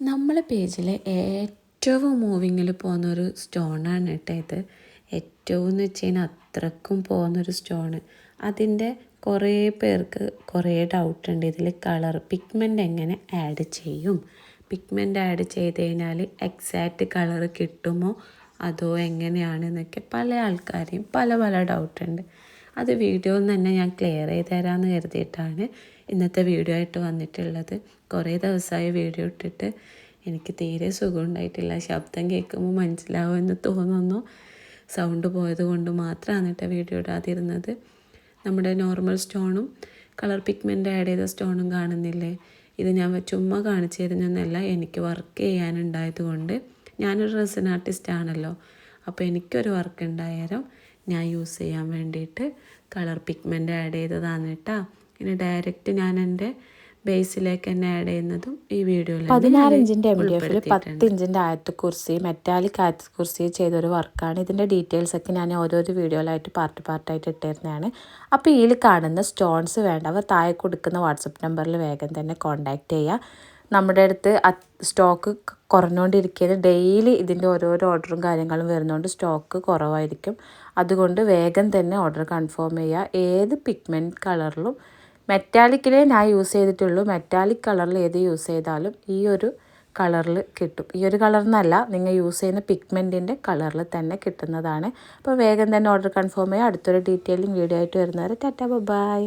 നമ്മളെ പേജിൽ ഏറ്റവും മൂവിങ്ങിൽ പോകുന്നൊരു സ്റ്റോണാണ് കേട്ടോ ഇത്. ഏറ്റവും എന്ന് വെച്ച് കഴിഞ്ഞാൽ അത്രക്കും പോകുന്നൊരു സ്റ്റോണ്. അതിൻ്റെ കുറേ പേർക്ക് കുറേ ഡൗട്ടുണ്ട് ഇതിൽ കളർ പിഗ്മെൻ്റ് എങ്ങനെ ആഡ് ചെയ്യും, പിഗ്മെൻ്റ് ആഡ് ചെയ്ത് കഴിഞ്ഞാൽ എക്സാക്റ്റ് കളർ കിട്ടുമോ അതോ എങ്ങനെയാണെന്നൊക്കെ പല ആൾക്കാരെയും പല ഡൗട്ടുണ്ട്. അത് വീഡിയോയിൽ തന്നെ ഞാൻ ക്ലിയർ ചെയ്ത് തരാമെന്ന് കരുതിയിട്ടാണ് ഇന്നത്തെ വീഡിയോ ആയിട്ട് വന്നിട്ടുള്ളത്. കുറേ ദിവസമായി വീഡിയോ ഇട്ടിട്ട് എനിക്ക് തീരെ സുഖം ഉണ്ടായിട്ടില്ല. ശബ്ദം കേൾക്കുമ്പോൾ മനസ്സിലാവുമെന്ന് തോന്നുന്നു. സൗണ്ട് പോയത് കൊണ്ട് മാത്രമാണ് കേട്ടോ വീഡിയോ ഇടാതിരുന്നത്. നമ്മുടെ നോർമൽ സ്റ്റോണും കളർ പിഗ്മെൻ്റ് ആഡ് ചെയ്ത സ്റ്റോണും കാണുന്നില്ലേ, ഇത് ഞാൻ ചുമ്മാ കാണിച്ചു തരുന്നൊന്നല്ല. എനിക്ക് വർക്ക് ചെയ്യാനുണ്ടായത് കൊണ്ട് ഞാനൊരു റെസിൻ ആർട്ടിസ്റ്റ് ആണല്ലോ, അപ്പോൾ എനിക്കൊരു വർക്ക് ഉണ്ടായാലും ഞാൻ യൂസ് ചെയ്യാൻ വേണ്ടിയിട്ട് കളർ പിഗ്മെൻ്റ് ആഡ് ചെയ്തതാണ് കേട്ടോ. ഇനി ഡയറക്റ്റ് ഞാൻ എൻ്റെ ബേസിലേക്ക് തന്നെ ആഡ് ചെയ്യുന്നതും ഈ വീഡിയോയിൽ 16 ഇഞ്ചിൻ്റെ MDF 10 ഇഞ്ചിൻ്റെ ആയത്ത് കുർസി മെറ്റാലിക് ആയത്ത് കുർസി ചെയ്തൊരു വർക്കാണ്. ഇതിൻ്റെ ഡീറ്റെയിൽസ് ഒക്കെ ഞാൻ ഓരോരോ വീഡിയോയിലായിട്ട് പാർട്ടായിട്ട് ഇട്ടിരുന്നതാണ്. അപ്പോൾ ഇതിൽ കാണുന്ന സ്റ്റോൺസ് വേണ്ടവർ താഴെ കൊടുക്കുന്ന വാട്സപ്പ് നമ്പറിൽ വേഗം തന്നെ കോൺടാക്റ്റ് ചെയ്യുക. നമ്മുടെ അടുത്ത് സ്റ്റോക്ക് കുറഞ്ഞുകൊണ്ടിരിക്കുന്നത്, ഡെയിലി ഇതിൻ്റെ ഓരോരോ ഓർഡറും കാര്യങ്ങളും വരുന്നതുകൊണ്ട് സ്റ്റോക്ക് കുറവായിരിക്കും. അതുകൊണ്ട് വേഗം തന്നെ ഓർഡർ കൺഫേം ചെയ്യുക. ഏത് പിഗ്മെൻറ്റ് കളറിലും മെറ്റാലിക്കിലേ ഞാൻ യൂസ് ചെയ്തിട്ടുള്ളൂ. മെറ്റാലിക് കളറിൽ ഏത് യൂസ് ചെയ്താലും ഈ ഒരു കളറിൽ കിട്ടും. ഈ ഒരു കളറിനല്ല, നിങ്ങൾ യൂസ് ചെയ്യുന്ന പിഗ്മെൻറ്റിൻ്റെ കളറിൽ തന്നെ കിട്ടുന്നതാണ്. അപ്പോൾ വേഗം തന്നെ ഓർഡർ കൺഫേം ചെയ്യുക. അടുത്തൊരു ഡീറ്റെയിലിംഗ് വീഡിയോ ആയിട്ട് വരുന്നവരെ ടാറ്റാ ബൈ.